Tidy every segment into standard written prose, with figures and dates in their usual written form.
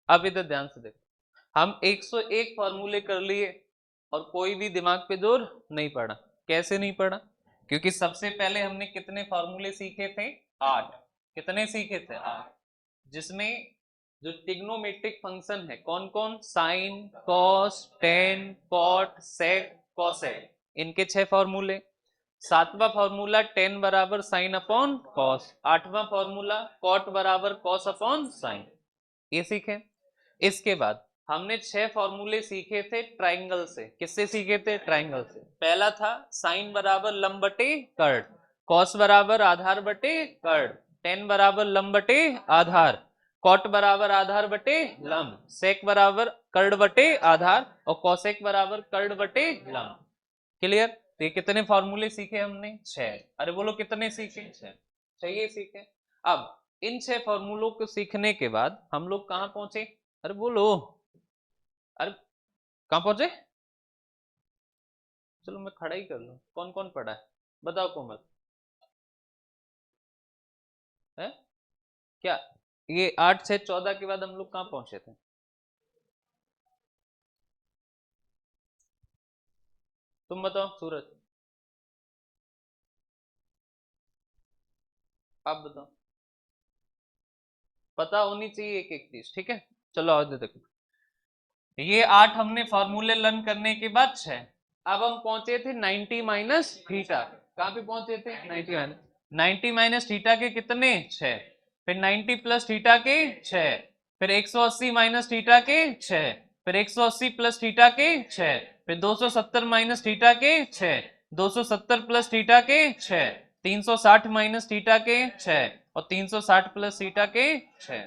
अब इधर ध्यान से देखो, हम 101 फॉर्मूले कर लिए और कोई भी दिमाग पे जोर नहीं पड़ा। कैसे नहीं पड़ा? क्योंकि सबसे पहले हमने कितने फॉर्मूले सीखे थे? 8। कितने सीखे थे? 8। जिसमें जो ट्रिग्नोमेट्रिक फंक्शन है कौन कौन? Sine, cos, tan, cot, sec, cosec, इनके 6 फॉर्मूले। 7वां फॉर्मूला टेन बराबर साइन अपॉन कॉस। 8वां फॉर्मूला कॉट बराबर कॉस अपॉन साइन। ये सीखे। इसके बाद हमने 6 फॉर्मूले सीखे थे ट्राइंगल से। किससे सीखे थे? ट्राइंगल से। पहला था साइन बराबर लंब बटे कर्ड, कॉस बराबर आधार बटे कर्ड, टेन बराबर लंब बटे आधार, कॉट बराबर आधार बटे लंब, सेक बराबर कर्ड बटे आधार और कॉसेक बराबर कर्ड बटे लंब। क्लियर? तो ये कितने फॉर्मूले सीखे हमने? 6। अरे बोलो कितने सीखे? 6। 6 ये सीखे। अब इन 6 फॉर्मूलों को सीखने के बाद हम लोग कहां पहुंचे? अरे बोलो, अरे कहां पहुंचे? चलो मैं खड़ा ही कर लूं। कौन कौन पढ़ा है बताओ कोमल? है क्या? ये 8 6 14 के बाद हम लोग कहां पहुंचे थे? तुम बताओ सूरज, आप बताओ। पता होनी चाहिए एक एक चीज, ठीक है? चलो आओ देखो, ये 8 हमने फॉर्मूले लर्न करने के बाद 6। अब हम पहुंचे थे 90 माइनस थीटा। कहां पे पहुंचे थे? 90 माइनस। 90 माइनस थीटा के कितने? 6। फिर 90 प्लस थीटा के 6। फिर 180 माइनस थीटा के 6। फिर 180 प्लस थीटा के 6। फिर 270 माइनस थीटा के 6। 270 प्लस थीटा के 6। 360 माइनस थीटा के 6 और 360 प्लस थीटा के 6।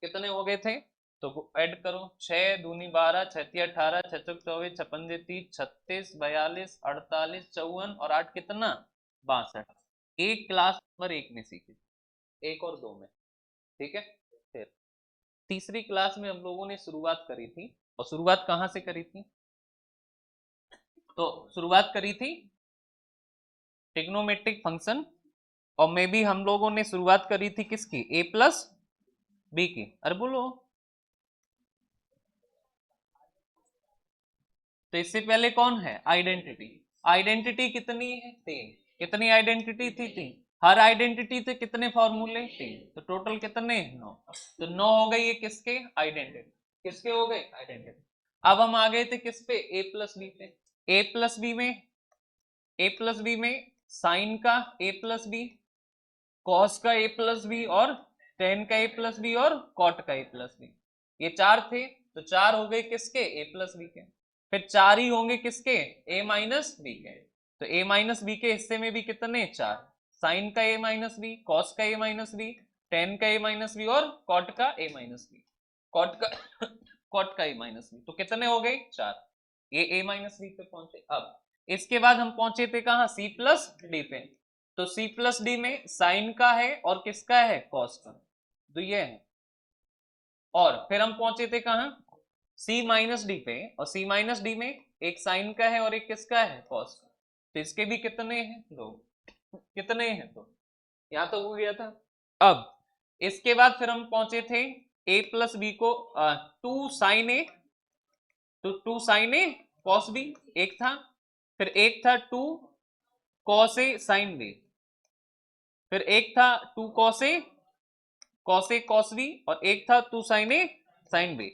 कितने हो गए थे? तो ऐड करो, 6 दूनी 12, 6 × 18, 6 × 24, 6 × 35, 36, 42, 48, 54 और 8 कितना? 62। एक क्लास नंबर 1 में सीखे, 1 और 2 में। ठीक है। फिर तीसरी क्लास में हम लोगों ने शुरुआत करी थी, और शुरुआत कहां से करी थी? तो शुरुआत करी थी ट्रिग्नोमेट्रिक फंक्शन, और मे भी हम लोगों ने शुरुआत करी थी किसकी? a प्लस बी की। अरे बोलो, तो इससे पहले कौन है? आइडेंटिटी। आइडेंटिटी कितनी है? 3। कितनी आइडेंटिटी थी? 3। हर आइडेंटिटी से कितने फॉर्मूले? 3। तो टोटल कितने? 9। तो 9 हो गई ये किसके? आइडेंटिटी। किसके हो गए? आइडेंटिटी। अब हम आ गए थे किस पे? ए प्लस बी पे। ए प्लस बी में, ए प्लस बी में साइन का ए प्लस बी, कॉस का ए प्लस बी और टेन का ए प्लस बी और कॉट का ए प्लस बी। ये 4 थे, तो 4 हो गए किसके? ए प्लस बी के। फिर 4 ही होंगे किसके? ए माइनस बी के। तो ए माइनस बी के हिस्से में भी कितने? 4। साइन का ए माइनस बी, कॉस का ए माइनस बी, टेन का ए माइनस बी और कॉट का ए माइनस बी। कॉट का कॉट का ए माइनस बी, तो कितने हो गए? 4। ये ए माइनस बी पे पहुंचे। अब इसके बाद हम पहुंचे थे कहां? सी प्लस डी पे। तो सी प्लस डी में साइन का है और किसका है? कॉस का। तो ये है। और फिर हम पहुंचे थे कहां? सी माइनस डी पे, और सी माइनस डी में एक साइन का है और एक किसका है? कॉस का। तो इसके भी कितने हैं? 2। कितने हैं? तो यहां तो हो गया था। अब इसके बाद फिर हम पहुंचे थे ए प्लस बी को 2 साइन ए, तो 2 साइन ए कॉस बी एक था। फिर एक था 2 कॉस ए साइन बी। फिर एक था 2 कॉस ए कॉस बी और एक था 2 साइन ए साइन बी।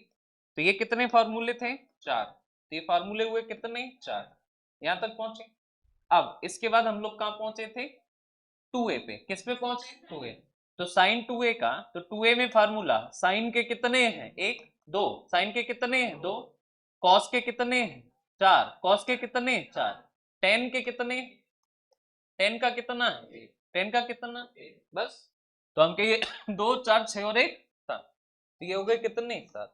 तो ये कितने फॉर्मूले थे? 4। तो ये फॉर्मूले हुए कितने? 4। यहां तक पहुंचे। अब इसके बाद हम लोग कहां पहुंचे थे? 2a पे। किस पे पहुंचे? 2a। तो साइन 2a का, तो 2a में फार्मूला साइन के कितने हैं? 1 2। साइन के कितने हैं? 2। कॉस के कितने हैं? 4। कॉस के कितने? 4। टेन के कितने? 10 का कितना है? 10 का कितना? बस। तो हम कहिए 2 4 6 और 1 7। तो ये हो गए कितने? 7।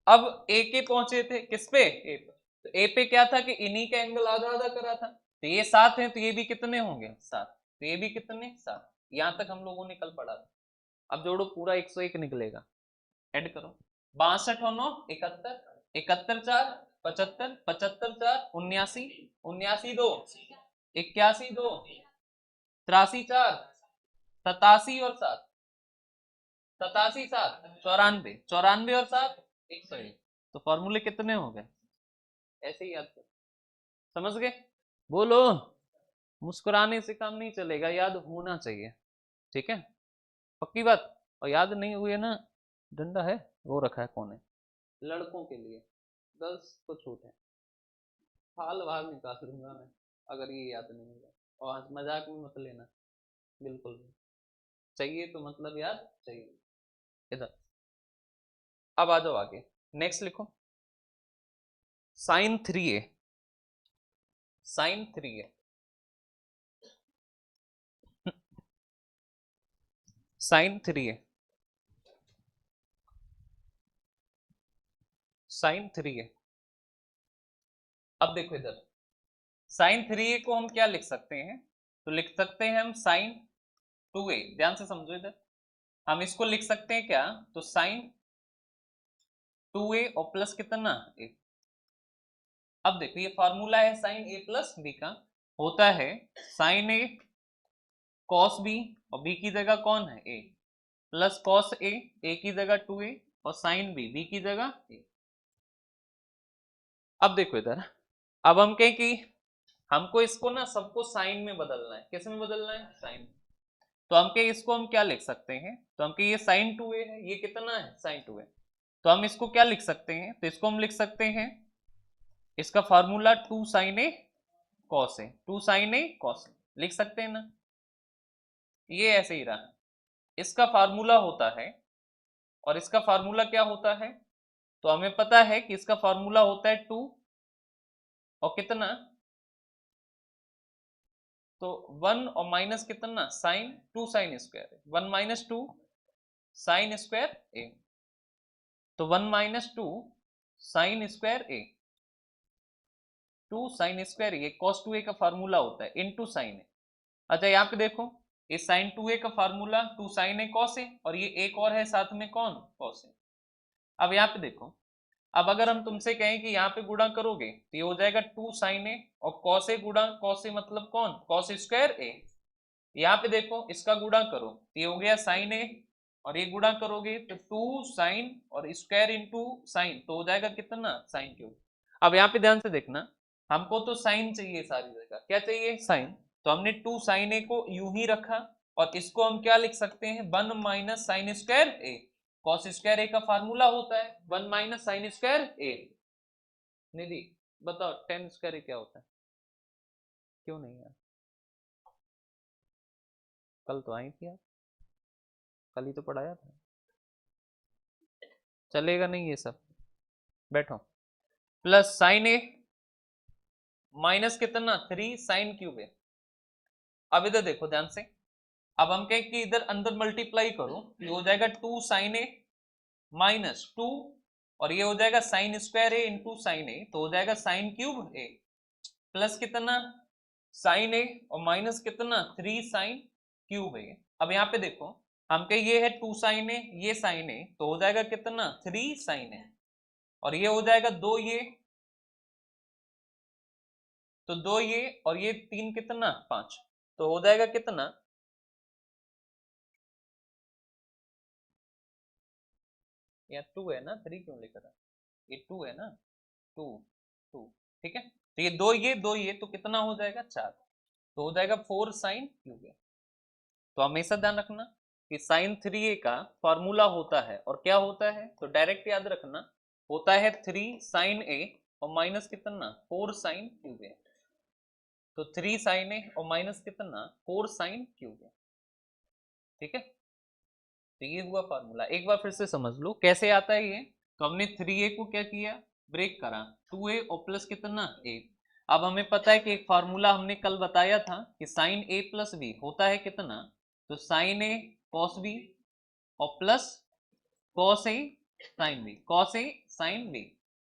अब ए के पहुंचे थे किस पे? ए पे। तो ए पे क्या था कि इन्हीं का एंगल आधा आधा करा था। तो ये 7 है, तो ये भी कितने होंगे? 7। तो ये भी कितने? 7। यहां तक हम लोगों ने कल पढ़ा था। अब जोड़ो, पूरा 101 निकलेगा। ऐड करो, 62 और 9 71, 71 4 75, 75 4 79, 79 2 81 2 83 4 87 और 7 87 7 94, 94 और 7 101। तो फॉर्मूले कितने हो गए? ऐसे ही याद कर, समझ गए? बोलो, मुस्कुराने से काम नहीं चलेगा, याद होना चाहिए, ठीक है? पक्की बात। और याद नहीं हुए ना, डंडा है वो रखा है कोने, लड़कों के लिए, गर्ल्स को छूट है, फाल बाहर निकाल दूंगा मैं अगर ये याद नहीं होगा। और मजाक में मत लेना, बिल्कुल भी चाहिए तो मतलब याद चाहिए। इधर अब आ जाओ आगे, नेक्स्ट लिखो sin 3a, sin 3a, sin 3a, sin 3a। अब देखो इधर, sin 3a को हम क्या लिख सकते हैं? तो लिख सकते हैं हम sin 2a, ध्यान से समझो इधर, हम इसको लिख सकते हैं क्या? तो sin 2a और प्लस कितना a। अब देखो ये फॉर्मूला है sin a प्लस b का, होता है sin a cos b, और b की जगह कौन है a, plus cos a, a की जगह 2a, और sin b, b की जगह a। अब देखो इधर, अब हम कहें कि हमको इसको ना सबको साइन में बदलना है। किस में बदलना है? साइन। तो हम कहें इसको हम क्या लिख सकते हैं? तो हम कहें ये sin 2a है, ये कितना है? sin 2a। तो हम इसको क्या लिख सकते हैं? तो इसको हम लिख सकते हैं, इसका formula 2 sin a cos a, 2 sin a cos a लिख सकते हैं ना? ये ऐसे ही रहा, इसका फार्मूला होता है, और इसका फार्मूला क्या होता है? तो हमें पता है कि इसका फार्मूला होता है 2 और कितना, तो 1 और माइनस कितना, sine 2 sine square, 1 minus 2 sine square A, तो 1 minus 2 sine square A, 2 sine square A cos 2a का फार्मूला होता है इनटू साइन ए। अच्छा यहाँ पे देखो, ये साइन 2a का फार्मूला 2 साइन ए cos ए, और ये एक और है साथ में कौन, cos ए। अब यहाँ पे देखो, अब अगर हम तुमसे कहें कि यहाँ पे गुणा करोगे तो ये हो जाएगा 2 साइन ए, और cos ए गुणा cos ए मतलब कौन, cos स्क्वायर ए। यहाँ पे देखो इसका गुणा करो तो ये हो गया साइन ए, और ये गुणा करोगे तो 2 साइन और स्क्वायर इंटू साइन, तो हो जाएगा कितना, साइन क्यूब। अब यहाँ पे ध्यान से देखना, हमको तो साइन चाहिए सारी जगह, क्या चाहिए, साइन। तो हमने 2 साइन ए को यूं ही रखा, और इसको हम क्या लिख सकते हैं, 1 माइनस साइन स्क्वायर ए। कॉस स्क्वायर ए का फार्मूला होता है 1 माइनस साइन स्क्वायर ए। निधि बताओ टेन स्क्वायर ए क्या होता है? क्यों नहीं यार, कल तो आई थी यार, कल ही तो पढ़ाया था। चलेगा नहीं ये सब, बैठो। प्लस साइन ए माइनस कितना 3 साइन क्यूब ए। अब इधर देखो ध्यान से, अब हम कहें कि इधर अंदर मल्टीप्लाई करो, ये हो जाएगा 2 साइन ए माइनस 2, और ये हो जाएगा साइन स्क्वायर ए इंटू साइन ए, तो हो जाएगा साइन क्यूब ए, प्लस कितना साइन ए, और माइनस कितना 3 साइन क्यूब ए। अब यहाँ पे देखो, हम कहे ये है 2 साइन ए, ये साइन ए, तो हो जाएगा कितना 3 साइन ए, और ये हो जाएगा 2 ये, तो 2 ये और ये 3 कितना 5, तो हो जाएगा कितना, यहाँ 2 है ना, 3 क्यों लिखा था, ये 2 है ना, 2 2, ठीक है। तो ये 2 ये तो कितना हो जाएगा 4, तो हो जाएगा 4 साइन क्यूब ए। तो हमेशा ध्यान रखना कि साइन 3a का फॉर्मूला होता है, और क्या होता है, तो डायरेक्ट याद रखना, होता है 3 साइन ए और माइनस कितना 4 साइन क्यूब ए। तो 3 साइन ए और माइनस कितना 4 साइन क्यूब ए, ठीक है। तो ये हुआ फार्मूला, एक बार फिर से समझ लो कैसे आता है ये। तो हमने 3a को क्या किया, ब्रेक करा, 2a और प्लस कितना a। अब हमें पता है कि एक फार्मूला हमने कल बताया था कि साइन a प्लस b होता है कितना, तो साइन a कॉस b और plus cos a sine b, cos a sine b।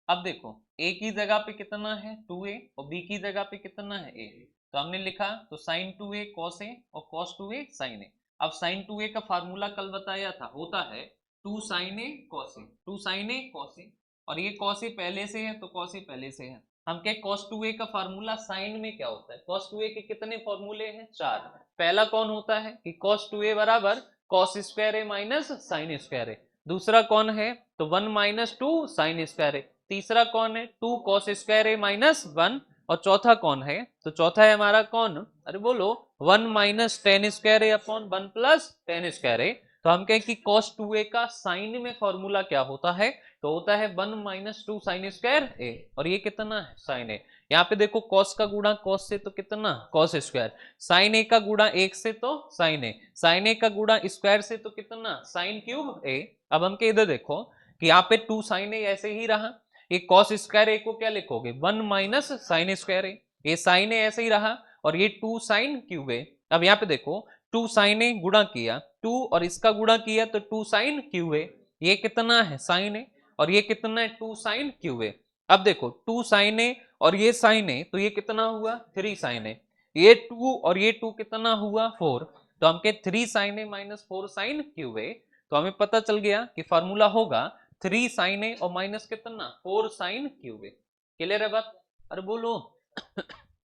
अब देखो a की जगह पे कितना है 2a, और b की जगह पे कितना है a, तो हमने लिखा तो साइन 2a कॉस a और कॉस 2a साइन a। अब साइन 2a का फार्मूला कल बताया था, होता है 2 sine a cos a, 2 sine a cos a, और ये कॉस a पहले से है तो कॉस a पहले से है। हम क्या cos 2a का फार्मूला साइन में क्या होता है, cos 2a के कितने फॉर्मूले हैं, 4। पहला कौन होता है कि cos 2a बराबर कॉस स्क्वायर ए माइनस साइन स्क्वायर ए। दूसरा कौन है तो 1 माइनस 2 साइन स्क्वायर ए। तीसरा कौन है 2 कॉस स्क्वायर ए माइनस 1। और चौथा कौन है तो चौथा है हमारा कौन, अरे बोलो 1 minus tan square A upon 1 plus tan square A. तो हम कहें कि cos 2a का साइन में फॉर्मूला क्या होता है तो होता है 1 माइनस 2 साइन स्क्वायर ए। और ये कितना है साइन ए। यहाँ पे देखो cos का गुणा cos से तो कितना cos स्क्वायर, साइन ए का गुणा 1 से तो साइन ए, साइन ए का गुणा स्क्वायर से तो कितना साइन क्यूब ए। अब हम के इधर देखो कि यहाँ पे 2 साइन ए ऐसे ही रहा, ये cos स्क्वायर ए को क्या लिखोगे 1 माइनस साइन स्क्वायर ए, ये साइन ए ऐसे ही रहा और ये 2 साइन क्यूब ए। अब यहाँ पे देखो 2 साइन ए गुणा किया 2 और इसका गुणा किया तो 2 साइन क्यूब ए, ये कितना है साइन ए और ये कितना है 2 साइन क्यूब ए। अब देखो 2 साइन ए और ये साइन ए तो ये कितना हुआ 3 साइन ए, ये 2 और ये 2 कितना हुआ 4, तो हम के 3 साइन ए माइनस 4 साइन क्यूब ए। तो हमें पता चल गया कि फार्मूला होगा 3 साइन ए और माइनस कितना 4 साइन क्यूब ए। क्लियर है बात, अरे बोलो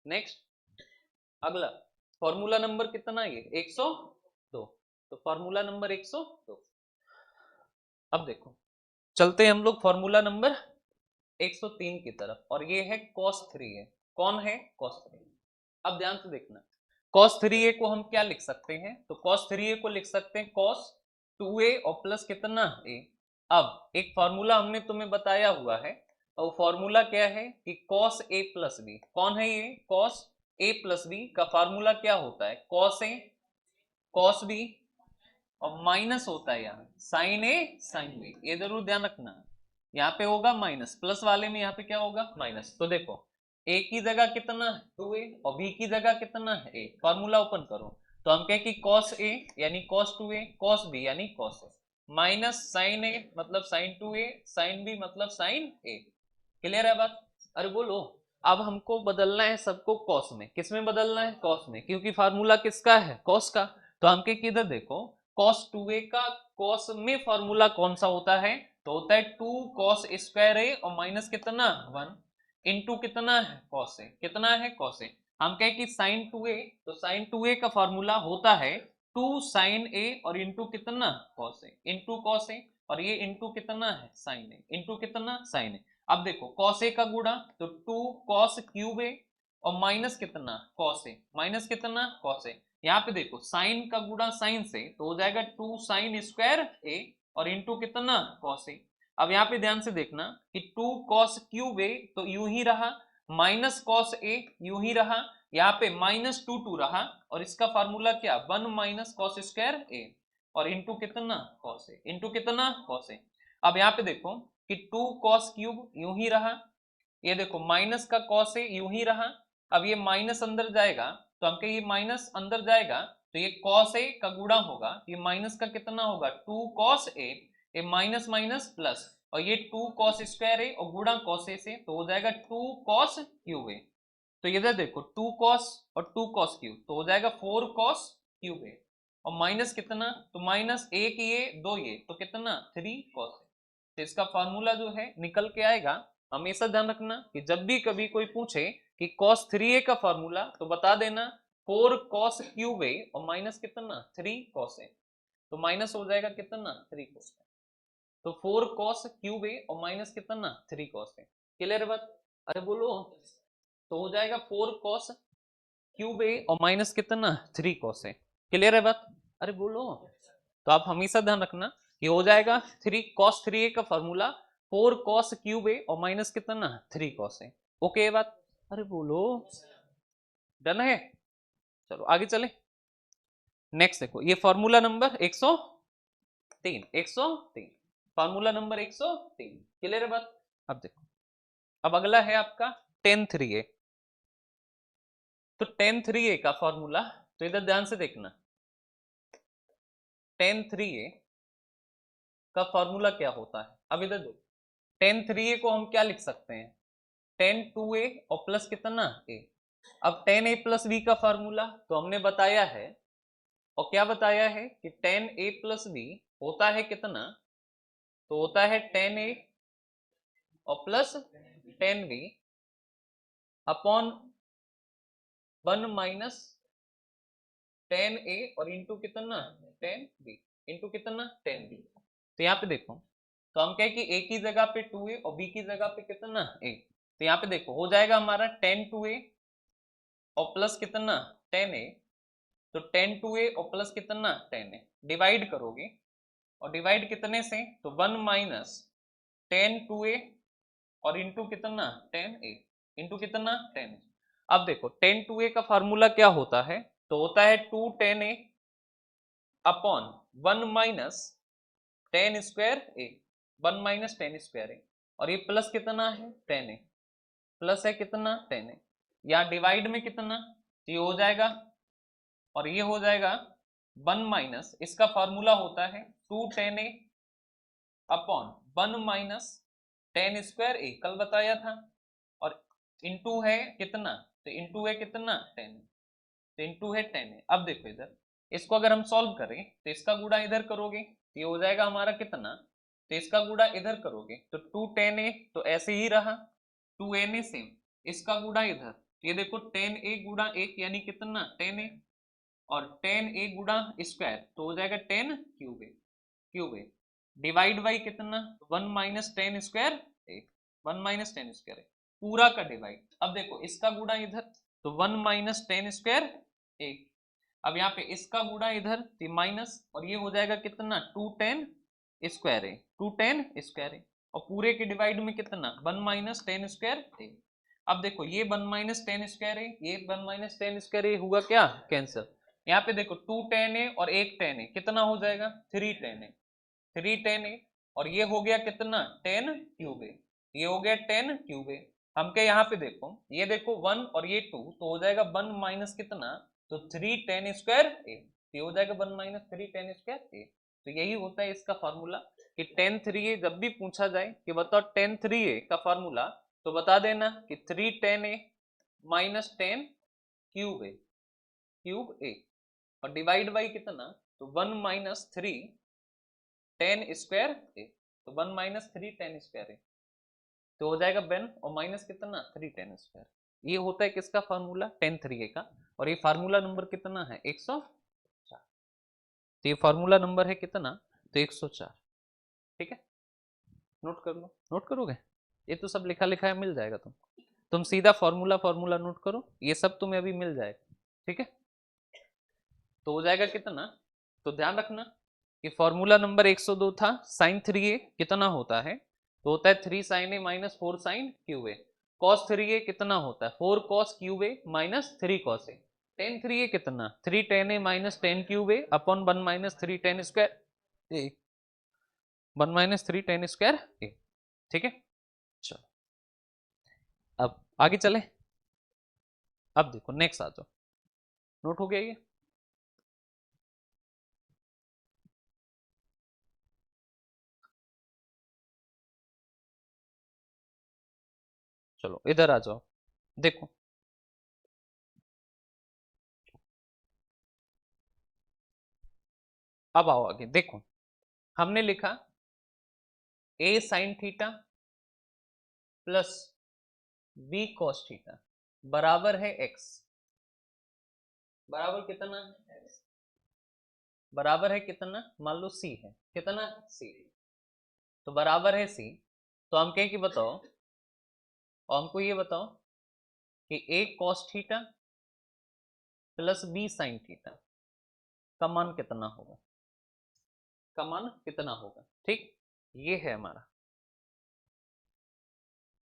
नेक्स्ट अगला फॉर्मूला नंबर कितना ये 102। तो फॉर्मूला नंबर 102। अब देखो चलते हैं हम लोग फॉर्मूला नंबर 103 की तरफ और ये है cos 3a। कौन है cos 3a। अब ध्यान से देखना cos 3a को हम क्या लिख सकते हैं तो cos 3a को लिख सकते हैं cos 2a और प्लस कितना a। अब एक फॉर्मूला हमने तुम्हें बताया हुआ है और फॉर्मूला क्या है कि cos a प्लस b। कौन है ये cos a प्लस b का फॉर्मूला क्या होता है cos a cos b और माइनस होता है यहाँ साइन ए साइन बी। ये जरूर ध्यान रखना, यहाँ पे होगा माइनस, प्लस वाले में यहाँ पे क्या होगा माइनस। तो देखो a की जगह कितना है 2a और b की जगह कितना है a। फॉर्मूला ओपन करो तो हम कहें कि cos a यानी cos 2a cos b यानी cos a minus sine a मतलब साइन 2a साइन b मतलब साइन a। क्लियर है बात, अरे बोलो अब हमको बदलना है सबको cos में, किस में बदलना है cos में, क्योंकि फार्मूला किसका है cos का। तो हम के किधर देखो cos 2a का cos में फॉर्मूला कौन सा होता है तो होता है 2 cos स्क्वायर a और माइनस कितना 1 इंटू कितना है cos a, कितना है cos a। हम कहें कि sin 2a तो sin 2a का फॉर्मूला होता है 2 sin a और इंटू कितना cos a into cos a और ये इंटू कितना है sin a इंटू कितना sin a। अब देखो cos a का गुणा तो 2 cos क्यूब a और माइनस कितना cos a माइनस कितना cos a। यहाँ पे देखो साइन का गुणा साइन से तो हो जाएगा 2 साइन स्क्वायर ए और इंटू कितना cos ए। अब यहाँ पे ध्यान से देखना कि 2 cos क्यूब ए तो यूं ही रहा, माइनस cos ए यूं ही रहा, यहाँ पे माइनस 2 रहा और इसका फार्मूला क्या 1 माइनस cos स्क्वायर ए और इंटू कितना cos ए इंटू कितना cos ए। अब यहाँ पे देखो कि 2 cos क्यूब यूं ही रहा, ये देखो माइनस का cos ए यूं ही रहा, अब ये माइनस अंदर जाएगा तो हम ये माइनस अंदर जाएगा तो ये cos a का गुणा होगा, ये माइनस का कितना होगा 2 cos a, ये माइनस माइनस प्लस और ये 2 cos स्क्वायर a और गुणा cos a से तो हो जाएगा 2 cos क्यूब a। तो इधर देखो 2 cos और 2 cos क्यूब तो हो जाएगा 4 cos क्यूब a और माइनस कितना तो माइनस एक ये दो ये तो कितना 3 cos a। तो इसका फॉर्मूला जो है निकल के आएगा। हमेशा ध्यान रखना कि जब भी कभी कोई पूछे कि cos 3a का फॉर्मूला तो बता देना 4 cos क्यूब a और माइनस कितना 3 cos a, तो माइनस हो जाएगा कितना 3 cos a। तो 4 cos क्यूब a और माइनस कितना 3 cos a। क्लियर है बात, अरे बोलो तो हो जाएगा 4 cos क्यूब a और माइनस कितना 3 cos a। क्लियर है बात, अरे बोलो तो आप हमेशा ध्यान रखना कि हो जाएगा 3 cos 3a का फॉर्मूला 4 cos क्यूब a और माइनस कितना 3 cos a। ओके बात, अरे बोलो डन है। चलो आगे चले, नेक्स्ट देखो ये formula number 103 formula number 103। Clear है बात, अब देखो अब अगला है आपका tan 3a। तो tan 3a का फॉर्मूला तो इधर ध्यान से देखना tan 3a का फॉर्मूला क्या होता है। अब इधर देखो tan 3a को हम क्या लिख सकते हैं tan 2a और प्लस कितना a। अब tan a प्लस b का फॉर्मूला तो हमने बताया है और क्या बताया है कि tan a प्लस b होता है कितना तो होता है tan a और plus tan b upon 1 minus tan A और इंटू कितना टेन बी, इंटू कितना टेन बी। तो यहाँ पे देखो, तो हम कहें कि ए की जगह पे 2a और बी की जगह पे कितना a, तो यहाँ पे देखो हो जाएगा हमारा 10 2a और प्लस कितना 10a, तो 10 2a और प्लस कितना 10a, डिवाइड करोगे और डिवाइड कितने से, तो 1 माइनस 10 2a और इंटू कितना 10a, इंटू कितना 10a। अब देखो 10 2a का फॉर्मूला क्या होता है, तो होता है 2 10a upon 1 minus 10 square a, 1 minus 10 square a, और ये प्लस कितना है 10a, प्लस है कितना 10a, यहाँ डिवाइड में कितना, ये हो जाएगा और ये हो जाएगा 1 माइनस, इसका फॉर्मूला होता है 2 10a upon 1 minus 10 square a, कल बताया था, और इंटू है कितना, तो इंटू है कितना 10, तो इंटू है 10a। अब देखो इधर इसको अगर हम सॉल्व करें तो इसका गुणा इधर करोगे तो ये हो जाएगा हमारा कितना, तो इसका गुणा इधर करोगे तो 2 10a, तो ऐसे ही रहा 2na सेम, इसका गुणा इधर, ये देखो 10a गुणा 1 यानी कितना 10a, और 10a गुणा स्क्वायर तो हो जाएगा 10 क्यूब a, डिवाइड बाई कितना 1 minus 10 square a, 1 minus 10 square a, पूरा का डिवाइड। अब देखो इसका गुणा इधर तो 1 माइनस 10 स्क्वायर a, अब यहाँ पे इसका गुणा इधर तो माइनस, और ये हो जाएगा कितना 2 10 स्क्वायर a, 2 10 स्क्वायर a, और पूरे के डिवाइड में कितना 1 माइनस 10 स्क्वायर a। अब देखो ये 1 माइनस 10 स्क्वायर a, ये 1 माइनस 10 स्क्वायर a हुआ क्या कैंसिल, यहाँ पे देखो 2 10a और 1 10a कितना हो जाएगा 3 10a, 3 10a, और ये हो गया कितना 10 क्यूब a, ये हो गया 10 क्यूब a। हम क्या यहाँ पे देखो, ये देखो 1 और ये 2 तो हो जाएगा 1 माइनस कितना, तो 3 10 स्क्वायर a, ये हो जाएगा 1 माइनस 3 10 स्क्वायर a। तो यही होता है इसका फॉर्मूला कि 10 3a जब भी पूछा जाए कि बताओ 10 3a का फॉर्मूला, तो बता देना कि 3 10a माइनस 10 क्यूब a और डिवाइड बाई कितना, तो 1 माइनस 3 10 स्क्वायर a, तो 1 माइनस 3 10 स्क्वायर a, तो हो जाएगा 1 और माइनस कितना 3 10 स्क्वायर। ये होता है किसका फॉर्मूला 10 3a का, और ये फार्मूला नंबर कितना है 104, तो ये फार्मूला नंबर है कितना, तो 104। ठीक है, नोट कर लो, नोट करोगे, ये तो सब लिखा लिखा है मिल जाएगा, तुम सीधा फॉर्मूला फॉर्मूला नोट करो, ये सब तुम्हें अभी मिल जाएगा। ठीक है, तो हो जाएगा कितना, तो ध्यान रखना कि फॉर्मूला नंबर 102 था साइन 3a कितना होता है, तो होता है 3 sin a minus 4 sin cube a, cos 3a कितना होता है 4 cos cube a minus 3 cos a, tan 3a कितना 3 tan a minus 10 cube a upon 1 minus 3 tan square a, 1 minus 3 tan square a। ठीक है, चलो अब आगे चले, अब देखो नेक्स्ट आ जाओ, नोट हो गया ये, चलो इधर आ जाओ, देखो अब आओ आगे, देखो हमने लिखा a sin theta plus b cos theta बराबर है x, बराबर कितना है x, बराबर है कितना, मान लो c है कितना c, तो बराबर है c, तो हम कहें कि बताओ, और हमको ये बताओ कि a cos theta plus b sin theta का मान कितना होगा, का मान कितना होगा। ठीक, ये है हमारा,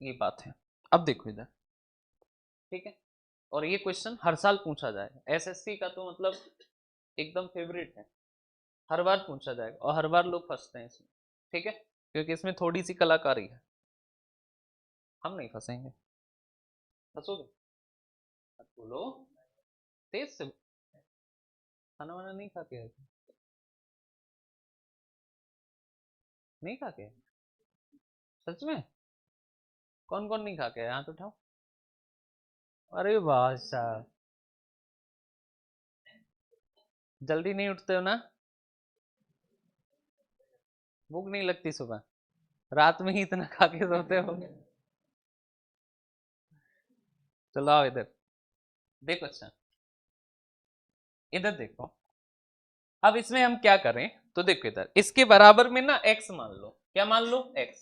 ये बात है। अब देखो इधर, ठीक है, और ये क्वेश्चन हर साल पूछा जाएगा, एसएससी का तो मतलब एकदम फेवरेट है, हर बार पूछा जाएगा और हर बार लोग फंसते हैं इसमें। ठीक है, क्योंकि इसमें थोड़ी सी कलाकारी है, हम नहीं फंसेंगे, फंसोगे बोलो तेज से, खाना वाना नहीं खा के आए थे? नहीं खा के, सच में कौन कौन नहीं खा के आया, हाथ उठाओ। अरे वाह साहब, जल्दी नहीं उठते हो ना, भूख नहीं लगती सुबह, रात में ही इतना खा के सोते हो। चलो आओ इधर, देखो अच्छा, इधर देखो, अब इसमें हम क्या करें, तो देखो इधर इसके बराबर में ना x मान लो, क्या मान लो, x,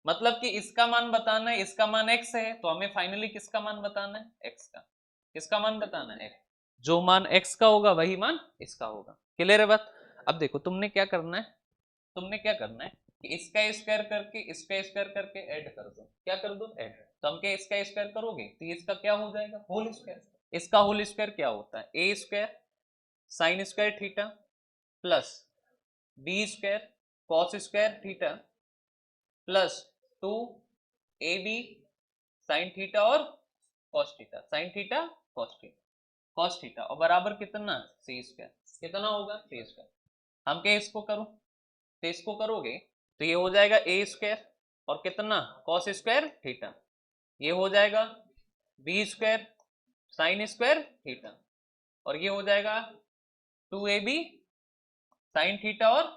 मतलब कि इसका मान बताना है, इसका मान x है, तो हमें फाइनली किसका मान बताना है, x का, किसका मान बताना है, x, जो मान x का होगा वही मान इसका होगा। क्लियर है बात। अब देखो तुमने क्या करना है, तुमने क्या करना है कि इसका स्क्वायर करके इसका स्क्वायर करके ऐड कर दो, क्या कर दो, ऐड। तो हम क्या इसका स्क्वायर करोगे तो इसका क्या हो जाएगा, होल स्क्वायर। इसका होल स्क्वायर क्या होता है, A square sine square theta plus B square cos square theta plus 2ab sine theta और cos theta, sine theta cos theta, cos theta और बराबर कितना, सी स्क्वायर, कितना होगा सी स्क्वायर। हम क्या इसको करो, तो इसको करोगे तो ये हो जाएगा ए स्क्वायर और कितना कॉस स्क्वायर थीटा, ये हो जाएगा B square sine square theta और ये हो जाएगा 2ab साइन थीटा और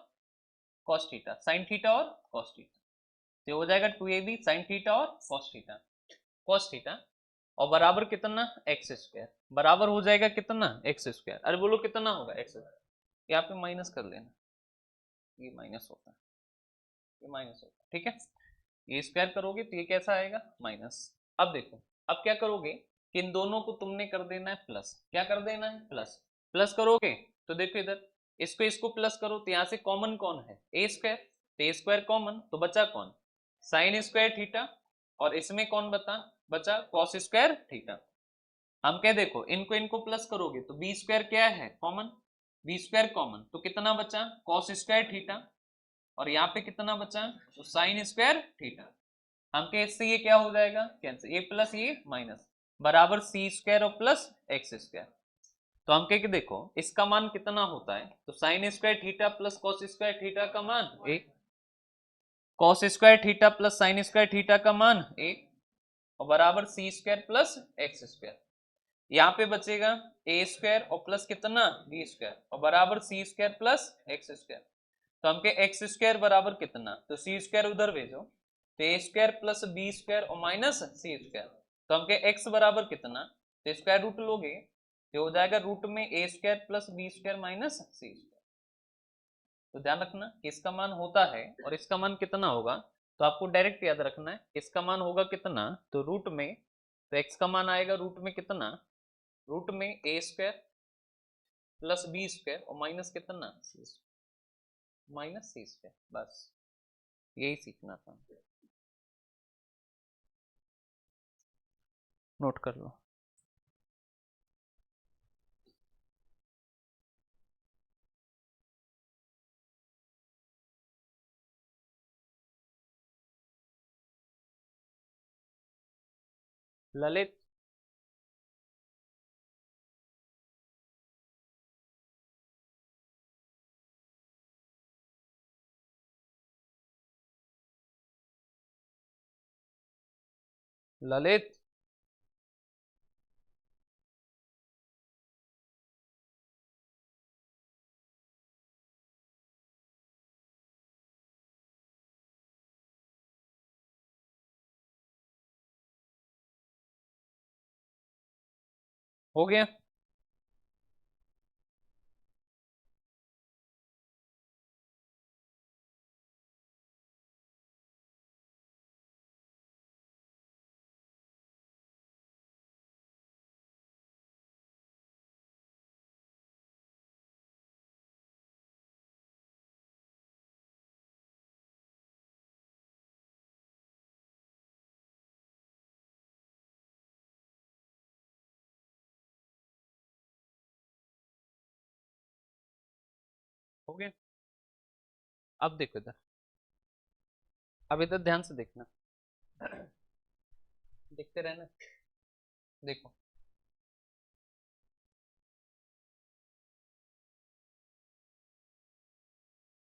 कॉस थीटा, साइन थीटा और कॉस थीटा, तो हो जाएगा 2ab साइन थीटा और कॉस थीटा, कॉस थीटा और बराबर कितना एक्स स्क्वायर, बराबर हो जाएगा कितना एक्स स्क्वायर। अरे बोलो कितना होगा एक्स स्क्वायर, यहाँ पे माइनस कर लेना, ये माइनस होता है, ये माइनस होता है, ठीक है। ये स्क्वायर करोगे तो ये कैसा आएगा माइनस। अब देखो अब क्या करोगे कि इन दोनों को तुमने कर देना है प्लस, क्या कर देना है प्लस, प्लस करोगे तो देखो इधर इसको इसको प्लस करो तो यहाँ से कॉमन कौन है, ए स्क्वायर, तो ए स्क्वायर कॉमन तो बचा कौन, साइन स्क्वायर थीटा और इसमें कौन बचा कॉस स्क्वायर थीटा। हम क्या देखो इनको इनको प्लस करोगे तो बी स्क्वायर क्या है कॉमन, बी स्क्वायर कॉमन तो कितना बचा कॉस स्क्वायर थीटा और यहाँ पे कितना बचा तो साइन स्क्वायर थीटा। हम के इससे ये क्या हो जाएगा कैंसिल, ये प्लस ये माइनस बराबर सी स्क्वायर और प्लस एक्स स्क्वायर। तो हम कह के देखो इसका मान कितना होता है, तो sign square theta plus cos square theta का मान एक, cos square theta plus sign square theta का मान एक और बराबर सी स्क्वायर प्लस एक्स स्क्वायर। यहाँ पे बचेगा ए स्क्वायर और प्लस कितना बी स्क्वायर और बराबर सी स्क्वायर प्लस एक्स स्क्वायर। तो हम के एक्स स्क्वायर बराबर कितना, तो सी स्क्वायर उधर भेजो, तो A square plus B square और माइनस सी स्क्वायर। तो हम के एक्स बराबर कितना, तो स्क्वायर रूट लोगे तो हो जाएगा रूट में A square plus B square minus C square. तो ध्यान रखना कि इसका मान होता है और इसका मान कितना होगा, तो आपको डायरेक्ट याद रखना है इसका मान होगा कितना, तो रूट में, तो एक्स का मान आएगा रूट में कितना, रूट में A square plus B square और माइनस कितना सी स्क्वायर, माइनस सी स्क्वायर, बस यही सीखना था, नोट कर लो। ललित ललित हो गया। हो गया। अब देखो इधर, अब इधर ध्यान से देखना, देखते रहना, देखो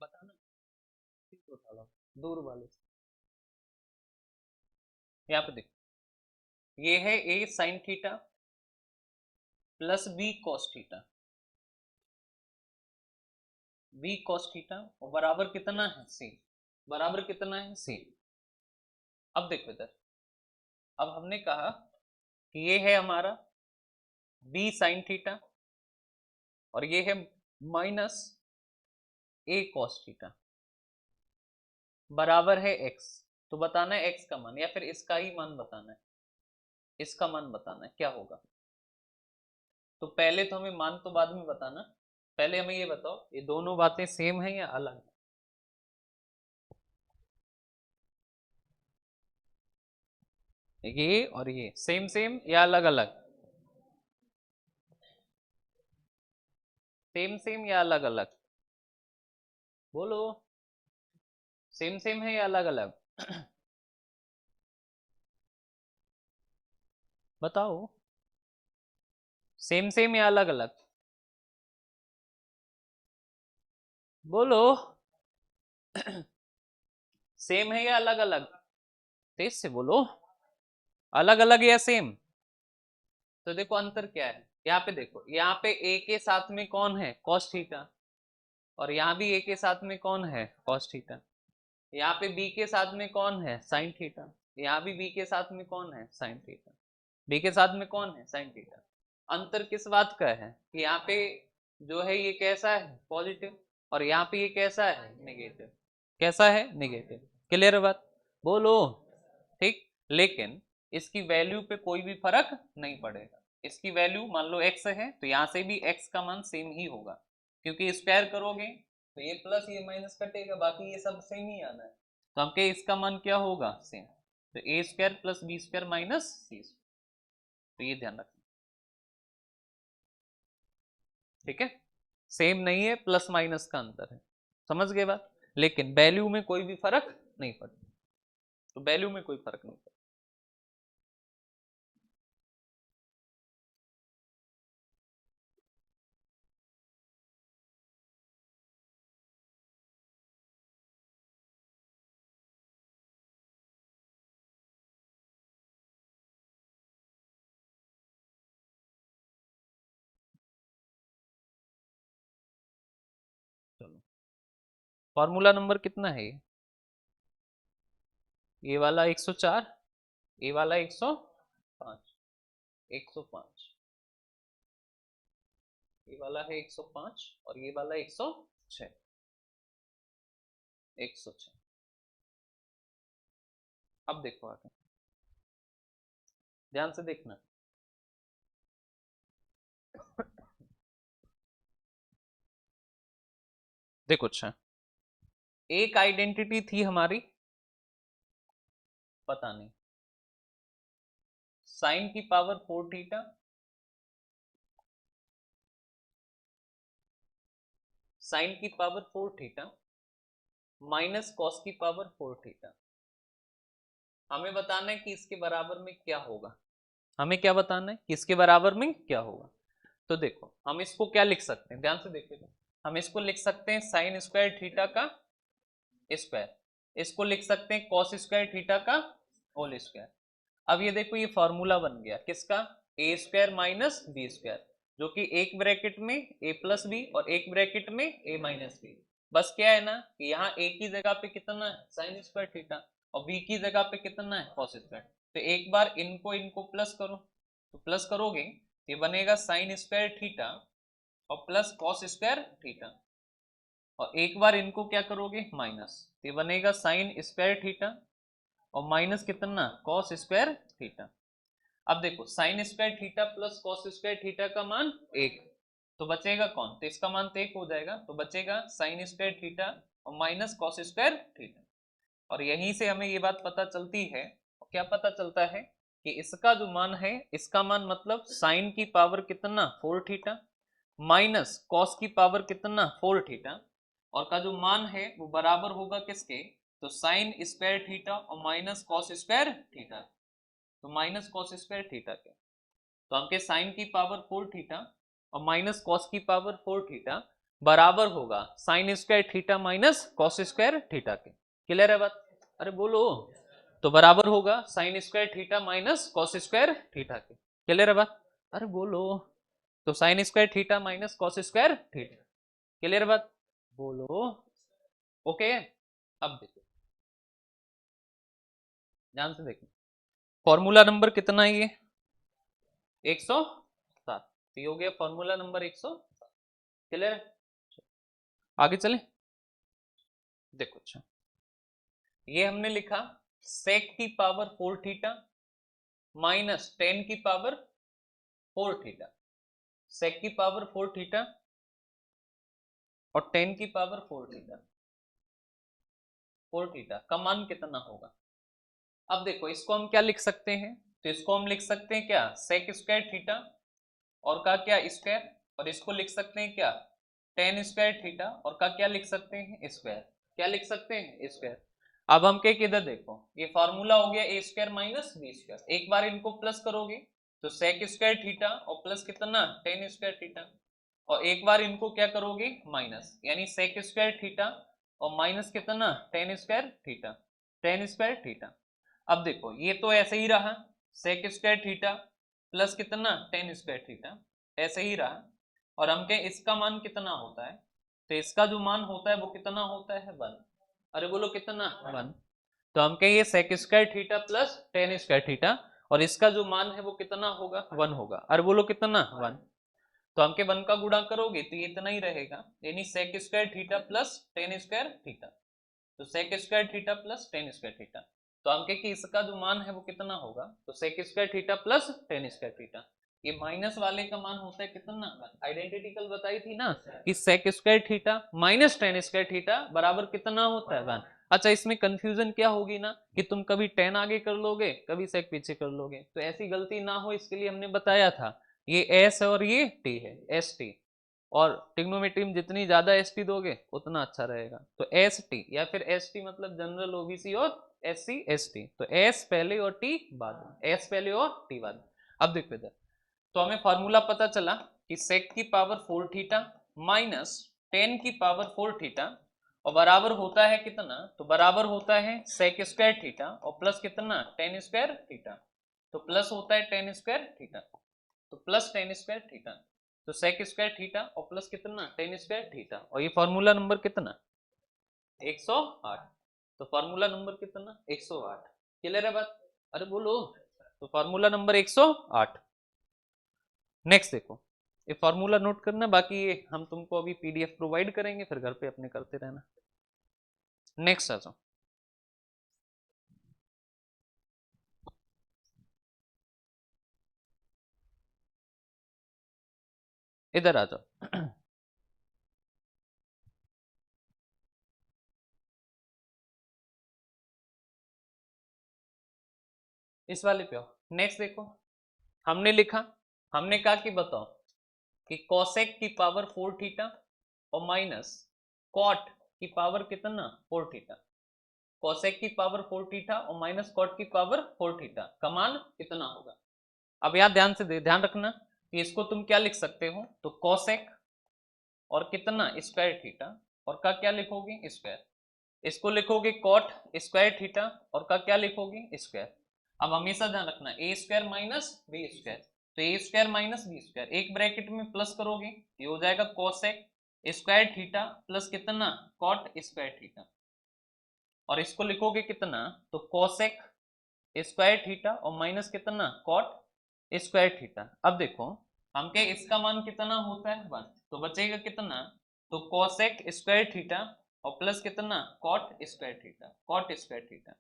बताना, ठीक उठा लो दूर वाले से। यहाँ पे देखो ये है A sine theta plus B cos theta, B cos theta और बराबर कितना है सी, बराबर कितना है सी। अब देखो इधर, अब हमने कहा कि ये है हमारा बी साइन थीटा और ये है माइनस a cos थीटा बराबर है x। तो बताना है x का मान या फिर इसका ही मान बताना है, इसका मान बताना है क्या होगा। तो पहले तो हमें मान तो बाद में बताना, पहले हमें ये बताओ ये दोनों बातें सेम है या अलग है। ये और ये सेम सेम या अलग अलग, सेम सेम या अलग अलग, बोलो सेम सेम है या अलग अलग बताओ सेम सेम या अलग अलग, बोलो सेम है या अलग अलग, तेज से बोलो, अलग अलग या सेम। तो देखो अंतर क्या है, यहाँ पे देखो यहाँ पे a के साथ में कौन है cos थीटा, और यहाँ भी a के साथ में कौन है cos थीटा, यहाँ पे b के साथ में कौन है sin थीटा, यहाँ भी b के साथ में कौन है sin थीटा, b के साथ में कौन है sin थीटा। अंतर किस बात का है कि यहाँ पे जो है ये कैसा है पॉजिटिव और यहाँ पे ये कैसा है नेगेटिव, कैसा है नेगेटिव। क्लियर है बात, बोलो ठीक। लेकिन इसकी वैल्यू पे कोई भी फर्क नहीं पड़ेगा, इसकी वैल्यू मान लो x है तो यहाँ से भी x का मान सेम ही होगा, क्योंकि स्क्वायर करोगे तो ये प्लस ये माइनस कटेगा, बाकी ये सब सेम ही आना है। तो हमके इसका मान क्या होगा सेम, तो A square plus B square minus C square. तो ये ध्यान रखना, ठीक है। सेम नहीं है, प्लस माइनस का अंतर है, समझ गए बात। लेकिन वैल्यू में कोई भी फर्क नहीं पड़ता, तो वैल्यू में कोई फर्क नहीं पड़ता। चलो फॉर्मूला नंबर कितना है ये वाला 104, ये वाला 105, 105, ये वाला है 105 और ये वाला 106, 106। अब देखो आगे ध्यान से देखना, देखो अच्छा एक आइडेंटिटी थी हमारी, पता नहीं साइन की पावर 4 थीटा साइन की पावर 4 थीटा माइनस कॉस की पावर 4 थीटा। हमें बताना है कि इसके बराबर में क्या होगा, हमें क्या बताना है कि इसके बराबर में क्या होगा। तो देखो हम इसको क्या लिख सकते हैं, ध्यान से देखिए, हम इसको लिख सकते हैं साइन स्क्वायर थीटा का स्क्वायर, इसको लिख सकते हैं कॉस स्क्वायर थीटा का होल स्क्वायर। अब ये देखो ये फॉर्मूला बन गया किसका, ए स्क्वायर माइनस बी स्क्वायर, जो कि एक ब्रैकेट में ए प्लस बी और एक ब्रैकेट में ए माइनस बी। बस क्या है ना कि यहाँ ए की जगह पे कितना है साइन स्क्वायर थीटा और बी की जगह पे कितना है कॉस स्क्वायर। तो एक बार इनको इनको प्लस करो, तो प्लस करोगे तो ये बनेगा साइन स्क्वायर थीटा और प्लस कॉस स्क्वायर थीटा, और एक बार इनको क्या करोगे माइनस, तो ये बनेगा साइन स्क्वायर थीटा और माइनस कितना कॉस स्क्वायर थीटा। अब देखो sign square theta plus cos square theta का मान 1, तो बचेगा कौन, तो इसका मान तो 1 हो जाएगा, तो बचेगा साइन स्क्वायर थीटा और माइनस कॉस स्क्वायर थीटा। और यहीं से हमें ये बात पता चलती है, क्या पता चलता है कि इसका जो मान है, इसका मान मतलब साइन की पावर कितना 4 थीटा माइनस कॉस की पावर कितना 4 थीटा, और का जो मान है वो बराबर होगा किसके, तो साइन स्क्वायर थीटा और माइनस कॉस स्क्वायर थीटा, तो माइनस कॉस स्क्वायर थीटा के। तो हमके साइन की पावर 4 थीटा और माइनस कॉस की पावर 4 थीटा बराबर होगा sign square theta minus cos square theta के। क्लियर है बात, अरे बोलो, तो बराबर होगा sign square theta minus cos square theta के। क्लियर है बात, अरे बोलो, तो sign square theta minus cos square theta. Clear है बात, बोलो ओके। अब देखो ध्यान से देखो फॉर्मूला नंबर कितना है ये 107, तो ये हो गया फॉर्मूला नंबर 107। क्लियर है? आगे चले, देखो अच्छा ये हमने लिखा सेक की पावर 4 थीटा माइनस 10 की पावर 4 थीटा, सेक की पावर 4 थीटा और 10 की पावर 4 थीटा, 4 थीटा का मान कितना होगा? अब देखो इसको हम क्या लिख सकते हैं, तो इसको हम लिख सकते हैं क्या, सेक स्क्वायर थीटा और का क्या स्क्वायर, और इसको लिख सकते हैं क्या, टेन स्क्वायर थीटा और का क्या लिख सकते हैं स्क्वायर, क्या लिख सकते हैं स्क्वायर। अब हम के किधर देखो, ये फॉर्मूला हो गया ए स्क्वायर माइनस बी स्क्वायर, एक बार इनको प्लस करोगे तो सेक स्क्वायर थीटा और प्लस कितना टेन स्क्वायर थीटा, और एक बार इनको क्या करोगे माइनस, यानी सेक स्क्वायर थीटा और माइनस कितना ten square theta, ten square theta. अब देखो ये तो ऐसे ही रहा सेक स्क्वायर थीटा प्लस कितना टेन स्क्वायर थीटा, ऐसे ही रहा, और हम के इसका मान कितना होता है, तो इसका जो मान होता है वो कितना होता है 1, अरे बोलो कितना 1, तो हम के ये sec square theta plus tan square theta और इसका जो मान है वो कितना होगा 1 होगा, अरे बोलो कितना 1, तो हम के 1 का गुणा करोगे तो ये इतना ही रहेगा, यानी sec square theta plus tan square theta, तो sec square theta plus tan square theta, तो हम कि इसका जो मान है वो कितना होगा, तो sec square theta plus tan square theta, ये माइनस वाले का मान होता है कितना, आइडेंटिटी कल बताई थी ना कि sec square theta minus tan square theta बराबर कितना होता है 1। अच्छा इसमें कंफ्यूजन क्या होगी ना कि तुम कभी टेन आगे कर लोगे कभी सेक पीछे कर लोगे, तो ऐसी गलती ना हो इसके लिए हमने बताया था ये एस और ये टी है, एस टी, और ट्रिग्नोमेट्री में जितनी ज्यादा एस टी दोगे उतना अच्छा रहेगा, तो एस टी या फिर एस टी मतलब जनरल ओबीसी और एस सी एस टी, तो एस पहले और टी बाद में, एस पहले और टी बाद में। अब देखो इधर, तो हमें फॉर्मूला पता चला कि सेक की पावर 4 थीटा माइनस 10 की पावर 4 थीटा और बराबर होता है कितना, तो बराबर होता है सेक स्क्वायर थीटा और प्लस कितना 10 स्क्वायर थीटा, तो प्लस होता है 10 स्क्वायर थीटा, तो प्लस 10 स्क्वायर थीटा, तो सेक स्क्वायर थीटा और प्लस कितना 10 स्क्वायर थीटा, और ये फॉर्मूला नंबर कितना 108, तो फॉर्मूला नंबर कितना 108, क्लियर है बात, अरे बोलो, तो फॉर्मूला नंबर 108। नेक्स्ट देखो ये फॉर्मूला नोट करना, बाकी ये हम तुमको अभी पीडीएफ प्रोवाइड करेंगे फिर घर पे अपने करते रहना। नेक्स्ट आ जाओ, इधर आ जाओ इस वाले पे आओ, नेक्स्ट देखो हमने लिखा, हमने कहा कि बताओ कि कोसेक की पावर 4 थीटा और माइनस कॉट की पावर कितना 4 थीटा, कोसेक की पावर 4 थीटा और माइनस कॉट की पावर 4 थीटा का मान कितना होगा। अब यहाँ ध्यान से ध्यान रखना कि इसको तुम क्या लिख सकते हो, तो कोसेक और कितना स्क्वायर थीटा और का क्या लिखोगे स्क्वायर, इसको लिखोगे कॉट स्क्वायर थीटा और का क्या लिखोगे स्क्वायर। अब हमेशा ध्यान रखना ए स्क्वायर माइनस बी स्क्वायर, तो A square minus B square एक ब्रैकेट में प्लस करोगे ये हो जाएगा कोसेक स्क्वायर थीटा प्लस कितना कॉट स्क्वायर थीटा, और इसको लिखोगे कितना, तो कोसेक स्क्वायर थीटा और माइनस कितना कॉट स्क्वायर थीटा। अब देखो हम क्या इसका मान कितना होता है 1, तो बचेगा कितना, तो कोसेक स्क्वायर थीटा और प्लस कितना cot square theta, cot square theta,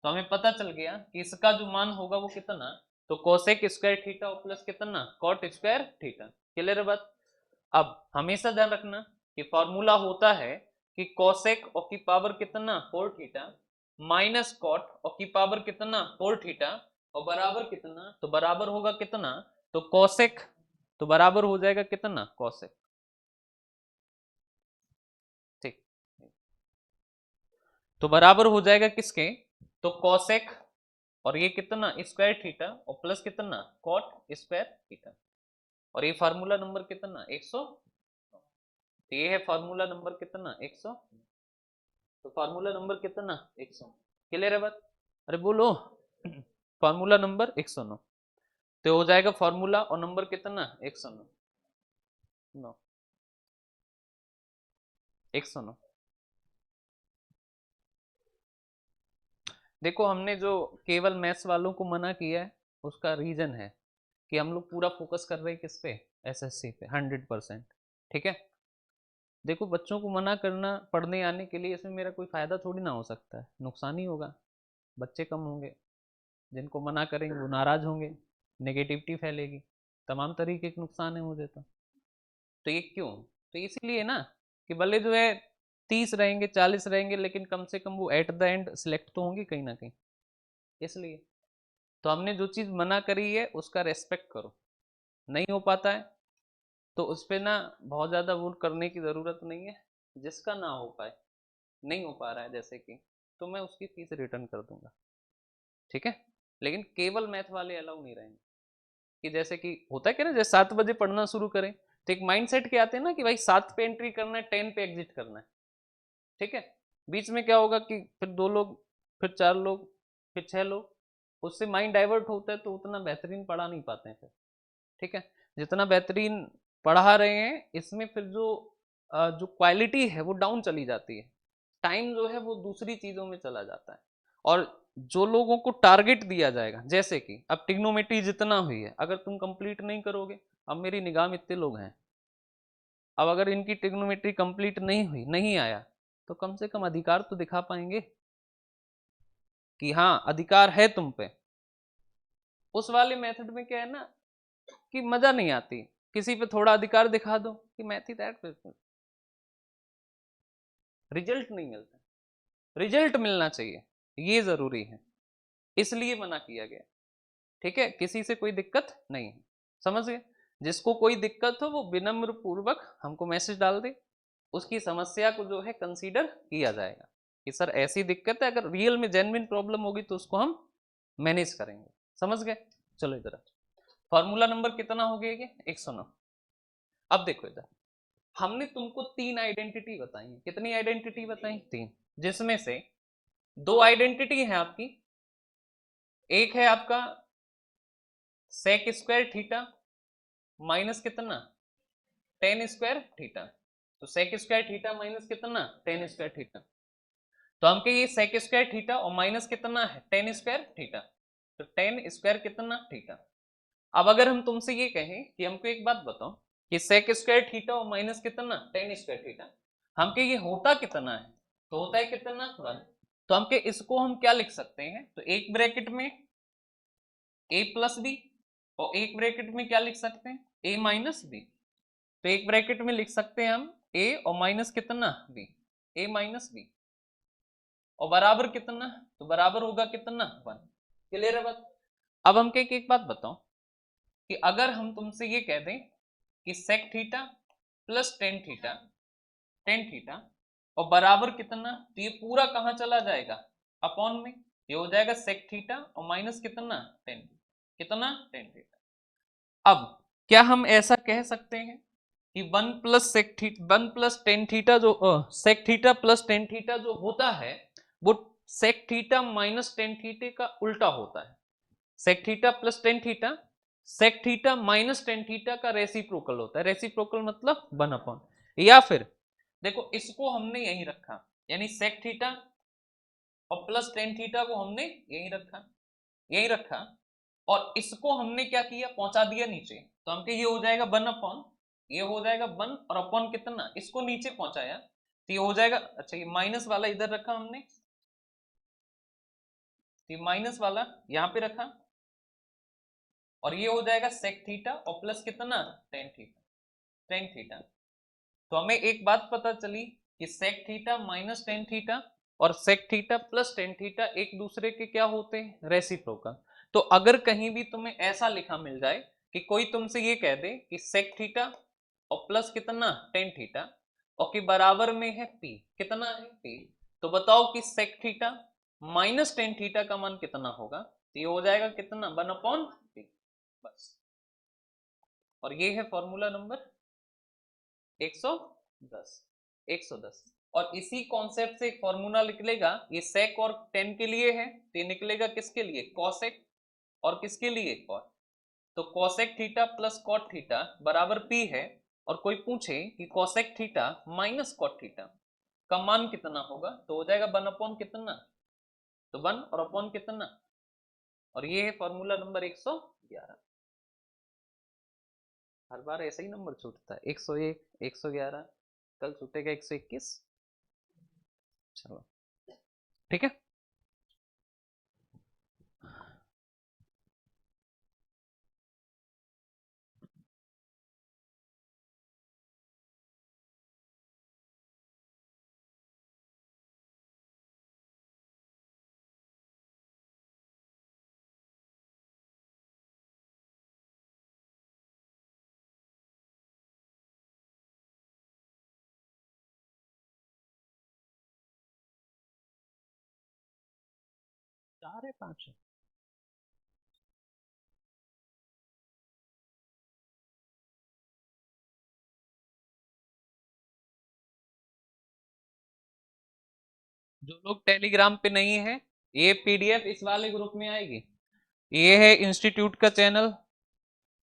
तो हमें पता चल गया कि इसका जो मान होगा वो कितना, तो कोसेक स्क्वायर थीटा और प्लस कितना कॉट स्क्वायर थीटा, क्लियर है बात। अब हमेशा ध्यान रखना कि फॉर्मूला होता है कि कोसेक और की पावर कितना 4 थीटा माइनस कॉट और की पावर कितना 4 थीटा और बराबर कितना, तो बराबर होगा कितना, तो कोसेक, तो बराबर हो जाएगा कितना कोसेक, ठीक, तो बराबर हो जाएगा किसके, तो कोसेक और ये कितना स्क्वायर थीटा और प्लस कितना कॉट स्क्वायर थीटा, और ये फार्मूला नंबर कितना 100, तो ये है फार्मूला नंबर कितना 100, तो फार्मूला नंबर कितना 100, क्लियर है बात, अरे बोलो फार्मूला नंबर 109, तो हो जाएगा फार्मूला और नंबर कितना 109, 109। देखो हमने जो केवल मैथ्स वालों को मना किया है उसका रीजन है कि हम लोग पूरा फोकस कर रहे हैं किस पे, एसएससी पे 100%, ठीक है। देखो बच्चों को मना करना पढ़ने आने के लिए, इसमें मेरा कोई फायदा थोड़ी ना हो सकता है, नुकसान ही होगा। बच्चे कम होंगे, जिनको मना करेंगे वो नाराज होंगे, नेगेटिविटी फैलेगी, तमाम तरीके के नुकसान है मुझे तो ये क्यों? तो इसीलिए ना कि भले जो है 30 रहेंगे 40 रहेंगे, लेकिन कम से कम वो एट द एंड सिलेक्ट तो होंगे कहीं ना कहीं। इसलिए तो हमने जो चीज़ मना करी है उसका रेस्पेक्ट करो। नहीं हो पाता है तो उस पर ना बहुत ज़्यादा वो करने की ज़रूरत नहीं है। जिसका ना हो पाए, नहीं हो पा रहा है जैसे कि, तो मैं उसकी फीस रिटर्न कर दूंगा, ठीक है। लेकिन केवल मैथ वाले अलाउ नहीं रहेंगे। कि जैसे कि होता है क्या ना, जैसे 7 बजे पढ़ना शुरू करें तो एक माइंड सेट के आते हैं ना कि भाई 7 पे एंट्री करना है, 10 पे एग्जिट करना है, ठीक है। बीच में क्या होगा कि फिर 2 लोग, फिर 4 लोग, फिर 6 लोग, उससे माइंड डाइवर्ट होता है तो उतना बेहतरीन पढ़ा नहीं पाते हैं फिर, ठीक है। जितना बेहतरीन पढ़ा रहे हैं इसमें फिर जो क्वालिटी है वो डाउन चली जाती है, टाइम जो है वो दूसरी चीजों में चला जाता है। और जो लोगों को टारगेट दिया जाएगा, जैसे कि अब ट्रिग्नोमेट्री जितना हुई है, अगर तुम कंप्लीट नहीं करोगे, अब मेरी निगाह में इतने लोग हैं, अब अगर इनकी ट्रिग्नोमेट्री कंप्लीट नहीं हुई, नहीं आया, तो कम से कम अधिकार तो दिखा पाएंगे कि हाँ अधिकार है तुम पे। उस वाले मेथड में क्या है ना कि मजा नहीं आती, किसी पे थोड़ा अधिकार दिखा दो कि मैथ ही दैट, रिजल्ट नहीं मिलता। रिजल्ट मिलना चाहिए, ये जरूरी है, इसलिए मना किया गया, ठीक है। किसी से कोई दिक्कत नहीं है, समझ गए। जिसको कोई दिक्कत हो वो विनम्र पूर्वक हमको मैसेज डाल दे, उसकी समस्या को जो है कंसीडर किया जाएगा कि सर ऐसी दिक्कत है, अगर रियल में जेन्युइन प्रॉब्लम होगी तो उसको हम मैनेज करेंगे, समझ गए। चलो इधर फॉर्मूला नंबर कितना हो गया ये 109। अब देखो इधर, हमने तुमको 3 आइडेंटिटी बताई है। कितनी आइडेंटिटी बताई? 3, जिसमें से 2 आइडेंटिटी है आपकी। एक है आपका सेक स्क्वायर थीटा माइनस कितना, टेन स्क्वायर थीटा। तो सेक स्क्वायर थीटा माइनस कितना, टेन स्क्वायर थीटा। तो हमके ये सेक स्क्वायर थीटा और माइनस कितना है, टेन स्क्वायर थीटा। तो टेन स्क्वायर कितना थीटा। अब अगर हम तुमसे ये कहें कि हमको एक बात बताओ कि सेक स्क्वायर थीटा और माइनस कितना, टेन स्क्वायर थीटा, हमके ये होता कितना है, तो होता है कितना, 1। तो हमके इसको हम क्या लिख सकते हैं, तो एक ब्रैकेट में a प्लस बी, और एक ब्रैकेट में क्या लिख सकते हैं, a माइनस बी। तो एक ब्रैकेट में लिख सकते हैं हम a और माइनस कितना b, a माइनस बी, और बराबर कितना, तो बराबर होगा कितना, 1। क्लियर है बात। अब हमके एक बात बताओ कि अगर हम तुमसे ये कह दें कि sec theta plus tan theta, tan theta और बराबर कितना, तो ये पूरा कहां चला जाएगा, अपॉन में। ये हो जाएगा सेक थीटा और माइनस कितना, टेन, कितना, टेन थीटा। अब क्या हम ऐसा कह सकते हैं कि one plus sec theta, one plus tan theta जो sec theta plus tan theta जो होता है वो sec theta minus tan theta का उल्टा होता है। Sec theta plus tan theta sec theta minus tan theta का रेसिप्रोकल होता है। रेसिप्रोकल मतलब 1/, या फिर देखो इसको हमने यहीं रखा, यानी सेक थीटा और प्लस टेन थीटा को हमने यहीं रखा, यहीं रखा, और इसको हमने क्या किया, पहुंचा दिया नीचे। तो हमके ये हो जाएगा 1/, ये हो जाएगा 1 और अपॉन कितना, इसको नीचे पहुंचाया तो ये हो जाएगा, अच्छा ये माइनस वाला इधर रखा हमने, तो ये माइनस वाला यहां पे रखा, और ये हो जाएगा सेक थीटा और प्लस कितना, टेन थीटा, टेन थीटा। तो हमें एक बात पता चली कि sec theta minus tan theta और sec theta plus tan theta एक दूसरे के क्या होते हैं, रेसिप्रोकल। तो अगर कहीं भी तुम्हें ऐसा लिखा मिल जाए कि कोई तुमसे ये कह दे कि सेक थीटा और प्लस कितना, टेन थीटा, और कि बराबर में है पी, कितना है पी, तो बताओ कि sec theta minus tan theta का मान कितना होगा, तो ये हो जाएगा कितना, 1/p, बस। और ये है फॉर्मूला नंबर 110, 110। और इसी कॉन्सेप्ट से एक फॉर्मूला निकलेगा, ये सेक और टेन के लिए है, तो ये निकलेगा किसके लिए, कॉसेक, और किसके लिए, कॉट। तो cosec theta plus cot theta बराबर पी है, और कोई पूछे कि cosec theta minus cot theta का मान कितना होगा, तो हो जाएगा 1/, कितना, तो 1 और अपॉन कितना, और ये है फॉर्मूला नंबर 111। हर बार ऐसा ही नंबर छूटता है, 101, 111, कल छूटेगा 121। चलो ठीक है। चार है, पांच है। जो लोग टेलीग्राम पे नहीं है, ये पीडीएफ इस वाले ग्रुप में आएगी। ये है इंस्टीट्यूट का चैनल,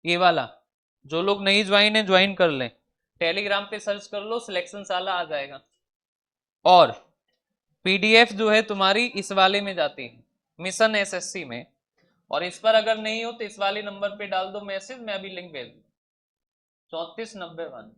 ये वाला। जो लोग नहीं ज्वाइन है ज्वाइन कर लें। टेलीग्राम पे सर्च कर लो, सिलेक्शन साला आ जाएगा। और पीडीएफ जो है तुम्हारी इस वाले में जाती है, मिशन एसएससी में। और इस पर अगर नहीं हो तो इस वाले नंबर पे डाल दो मैसेज, मैं अभी लिंक भेज दूँ। 3491।